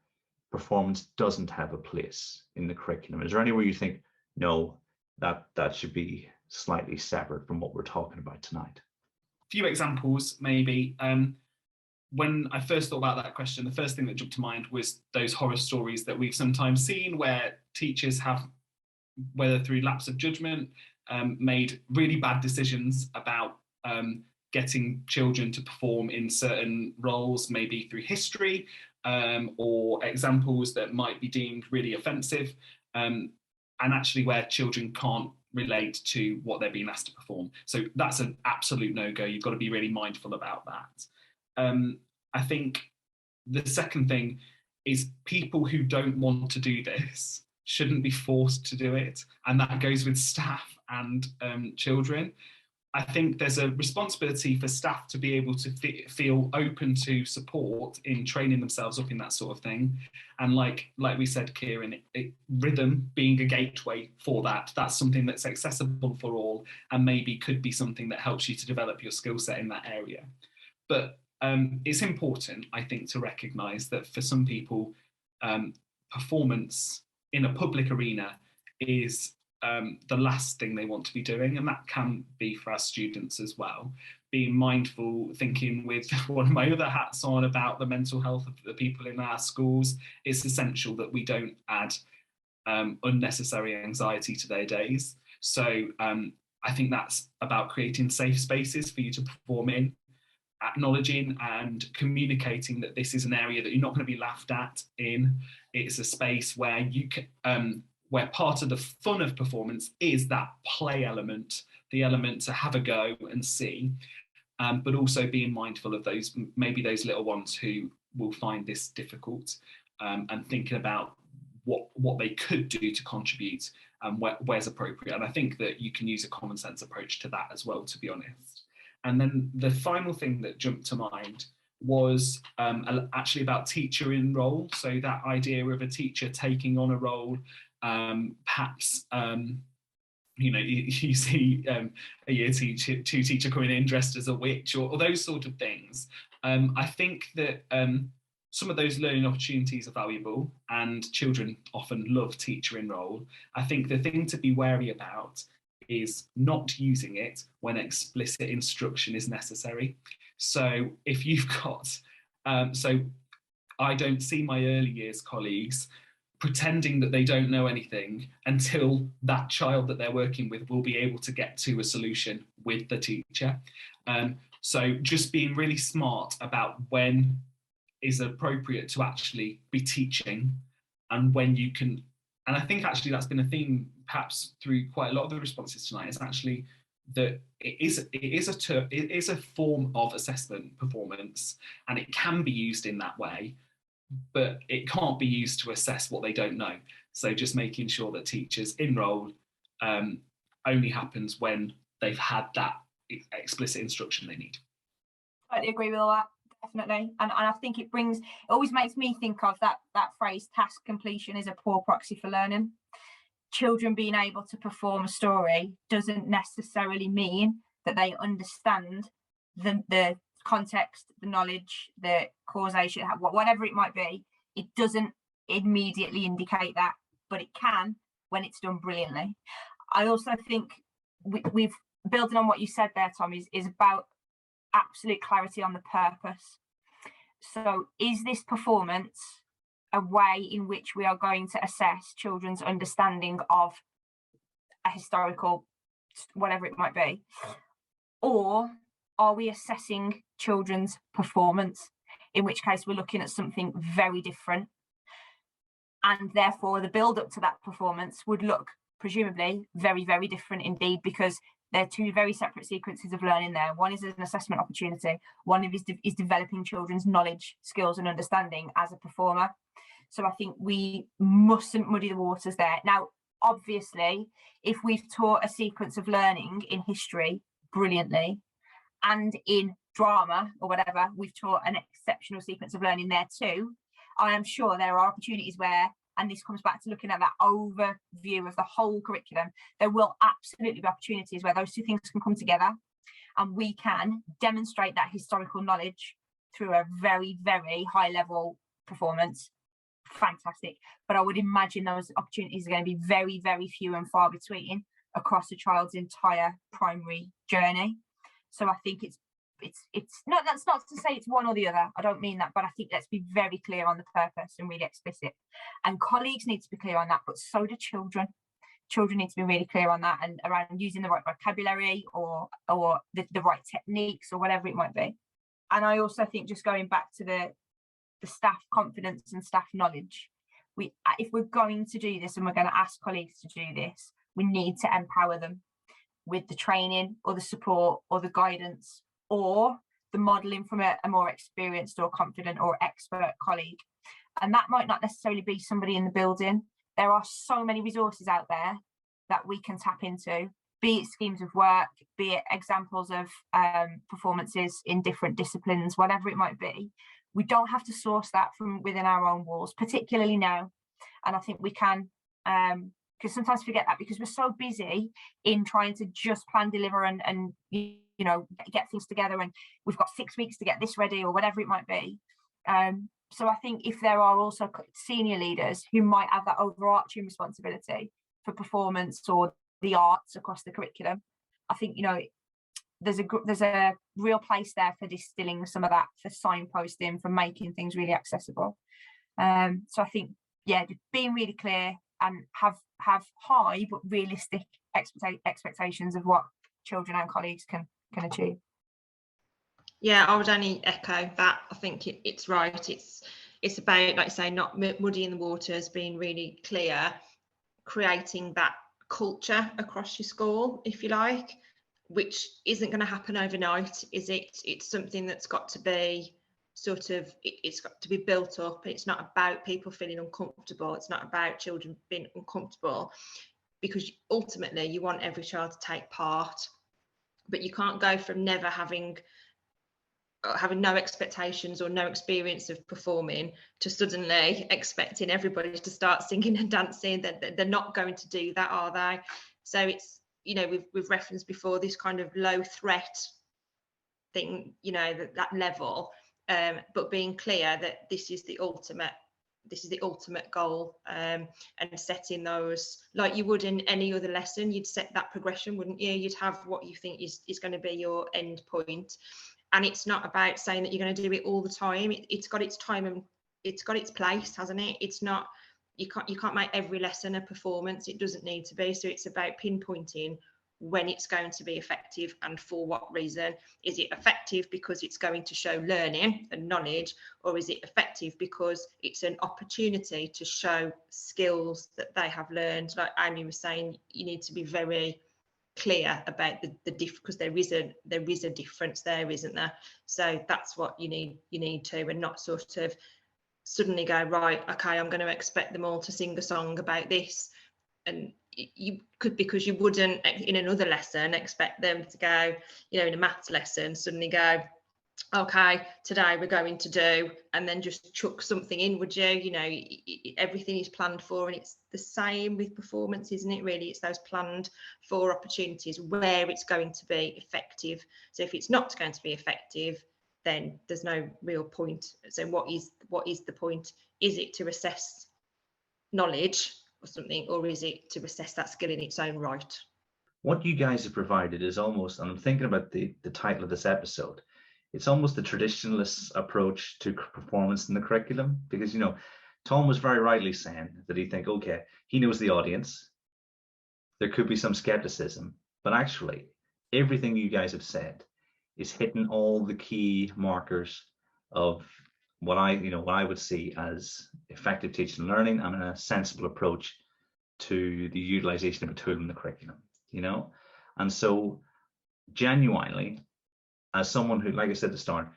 performance doesn't have a place in the curriculum. Is there anywhere you think, no, that should be slightly separate from what we're talking about tonight? A few examples, maybe. When I first thought about that question, the first thing that jumped to mind was those horror stories that we've sometimes seen where teachers have, whether through lapse of judgment, made really bad decisions about getting children to perform in certain roles, maybe through history, or examples that might be deemed really offensive, and actually where children can't relate to what they're being asked to perform. So that's an absolute no-go. You've got to be really mindful about that. I think the second thing is people who don't want to do this shouldn't be forced to do it. And that goes with staff and children. I think there's a responsibility for staff to be able to feel open to support in training themselves up in that sort of thing. And like we said, Kieran, rhythm being a gateway for that, that's something that's accessible for all and maybe could be something that helps you to develop your skill set in that area. But it's important, I think, to recognise that for some people, performance in a public arena is the last thing they want to be doing, and that can be for our students as well. Being mindful, thinking with one of my other hats on about the mental health of the people in our schools, it's essential that we don't add unnecessary anxiety to their days. So I think that's about creating safe spaces for you to perform in, acknowledging and communicating that this is an area that you're not going to be laughed at in. It's a space where you can, where part of the fun of performance is that play element, the element to have a go and see, but also being mindful of those, maybe those little ones who will find this difficult, and thinking about what they could do to contribute and where's appropriate. And I think that you can use a common sense approach to that as well, to be honest. And then the final thing that jumped to mind was actually about teacher in role. So that idea of a teacher taking on a role, perhaps, you know, you see a year 2 teacher coming in dressed as a witch or those sort of things. I think that some of those learning opportunities are valuable and children often love teacher in role. I think the thing to be wary about is not using it when explicit instruction is necessary. So if you've got, so I don't see my early years colleagues pretending that they don't know anything until that child that they're working with will be able to get to a solution with the teacher. So just being really smart about when is appropriate to actually be teaching and when you can. And I think actually that's been a theme perhaps through quite a lot of the responses tonight, is actually that it is a form of assessment performance, and it can be used in that way, but it can't be used to assess what they don't know. So just making sure that teachers in role only happens when they've had that explicit instruction they need. I totally agree with all that. Definitely, and I think it always makes me think of that phrase, task completion is a poor proxy for learning. Children being able to perform a story doesn't necessarily mean that they understand the context, the knowledge, the causation, whatever it might be. It doesn't immediately indicate that, but it can when it's done brilliantly. I also think we've building on what you said there, Tom, is about absolute clarity on the purpose. So is this performance a way in which we are going to assess children's understanding of a historical, whatever it might be, or are we assessing children's performance, in which case we're looking at something very different, and therefore the build up to that performance would look presumably very, very different indeed, because they're two very separate sequences of learning there. One is an assessment opportunity, one is developing children's knowledge, skills and understanding as a performer. So I think we mustn't muddy the waters there. Now, obviously, if we've taught a sequence of learning in history brilliantly, and in drama or whatever, we've taught an exceptional sequence of learning there too, I am sure there are opportunities where, and this comes back to looking at that overview of the whole curriculum, there will absolutely be opportunities where those two things can come together and we can demonstrate that historical knowledge through a very, very high level performance. Fantastic. But I would imagine those opportunities are going to be very, very few and far between across a child's entire primary journey. So I think it's not, that's not to say it's one or the other, I don't mean that, but I think let's be very clear on the purpose and really explicit, and colleagues need to be clear on that, but so do children. Children need to be really clear on that and around using the right vocabulary or the right techniques or whatever it might be. And I also think, just going back to the staff confidence and staff knowledge, if we're going to do this and we're going to ask colleagues to do this, we need to empower them with the training or the support or the guidance or the modelling from a more experienced or confident or expert colleague. And that might not necessarily be somebody in the building. There are so many resources out there that we can tap into, be it schemes of work, be it examples of performances in different disciplines, whatever it might be. We don't have to source that from within our own walls, particularly now. And I think we can, because sometimes we forget that because we're so busy in trying to just plan, deliver and you know, get things together, and we've got 6 weeks to get this ready or whatever it might be. So I think if there are also senior leaders who might have that overarching responsibility for performance or the arts across the curriculum, I think, you know, there's a real place there for distilling some of that, for signposting, for making things really accessible. So I think, yeah, being really clear and have high but realistic expectations of what children and colleagues can achieve. Yeah, I would only echo that. I think it's right. It's about, like you say, not muddying the waters, being really clear, creating that culture across your school, if you like, which isn't going to happen overnight, is it? It's something that's got to be sort of, it's got to be built up. It's not about people feeling uncomfortable. It's not about children being uncomfortable, because ultimately you want every child to take part, but you can't go from never having no expectations or no experience of performing to suddenly expecting everybody to start singing and dancing. That they're not going to do that, are they? So it's, you know, we've referenced before this kind of low threat thing, you know, that level, but being clear that this is the ultimate goal, and setting those, like you would in any other lesson, you'd set that progression, wouldn't you? You'd have what you think is going to be your end point. And it's not about saying that you're going to do it all the time. It's got its time and it's got its place, hasn't it? It's not, you can't make every lesson a performance. It doesn't need to be. So it's about pinpointing when it's going to be effective and for what reason. Is it effective because it's going to show learning and knowledge, or is it effective because it's an opportunity to show skills that they have learned? Like Amy was saying, you need to be very clear about the because there is a difference there, isn't there? So that's what you need to, and not sort of suddenly go, right, okay, I'm going to expect them all to sing a song about this. And you could, because you wouldn't in another lesson expect them to go, you know, in a maths lesson, suddenly go, okay, today we're going to do, and then just chuck something in, would you? You know, everything is planned for, and it's the same with performance, isn't it? Really, it's those planned for opportunities where it's going to be effective. So if it's not going to be effective, then there's no real point. So what is the point? Is it to assess knowledge or something, or is it to assess that skill in its own right? What you guys have provided is almost, and I'm thinking about the title of this episode, it's almost the traditionalist approach to performance in the curriculum, because, you know, Tom was very rightly saying that okay, he knows the audience, there could be some skepticism, but actually everything you guys have said is hitting all the key markers of what I would see as effective teaching and learning and a sensible approach to the utilization of a tool in the curriculum, you know. And so genuinely, as someone who, like I said at the start,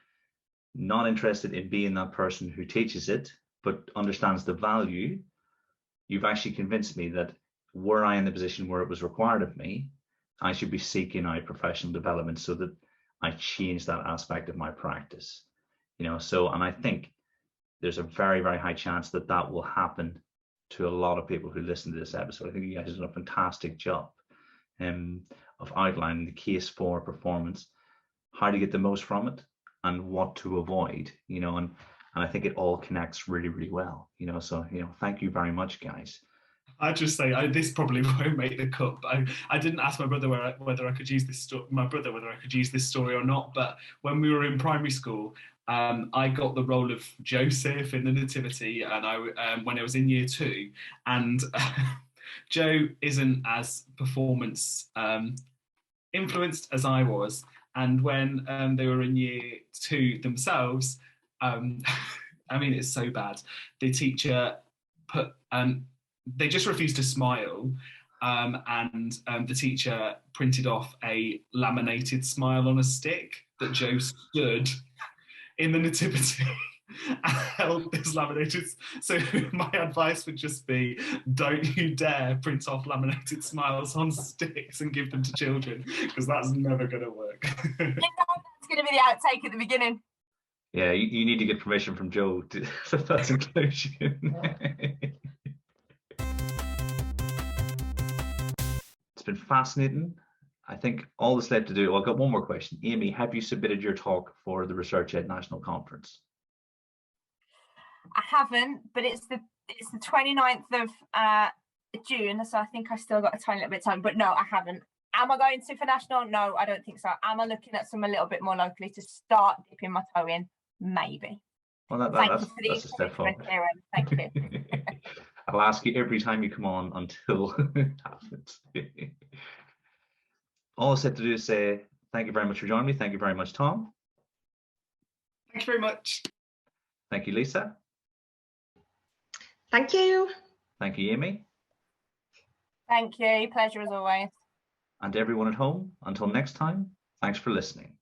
not interested in being that person who teaches it, but understands the value, you've actually convinced me that were I in the position where it was required of me, I should be seeking out professional development so that I change that aspect of my practice, you know. So, and I think there's a very, very high chance that that will happen to a lot of people who listen to this episode. I think you guys have done a fantastic job of outlining the case for performance, how to get the most from it, and what to avoid, you know, and I think it all connects really, really well, you know. So, you know, thank you very much, guys. I just say this probably won't make the cut. I didn't ask my brother whether I could use this story or not. But when we were in primary school, I got the role of Joseph in the Nativity, and when I was in year 2, and Joe isn't as performance influenced as I was. And when they were in year 2 themselves, I mean, it's so bad. The teacher they just refused to smile, and the teacher printed off a laminated smile on a stick that Joe stood in the Nativity and held this laminated. So my advice would just be, don't you dare print off laminated smiles on sticks and give them to children, because that's never going to work. You know, that's going to be the outtake at the beginning. Yeah, you need to get permission from Joe for that inclusion. It's been fascinating. I think all that's left to do, I've got one more question. Amy, have you submitted your talk for the ResearchEd National Conference? I haven't, but it's the 29th of June, so I think I still got a tiny little bit of time, but no, I haven't. Am I going to for national? No, I don't think so. Am I looking at some a little bit more locally to start dipping my toe in? Maybe. Well, that's a step forward. Thank you. I'll ask you every time you come on until it happens. All I said to do is say thank you very much for joining me. Thank you very much, Tom. Thank you very much. Thank you, Lisa. Thank you. Thank you, Amy. Thank you. Pleasure as always. And everyone at home, until next time, thanks for listening.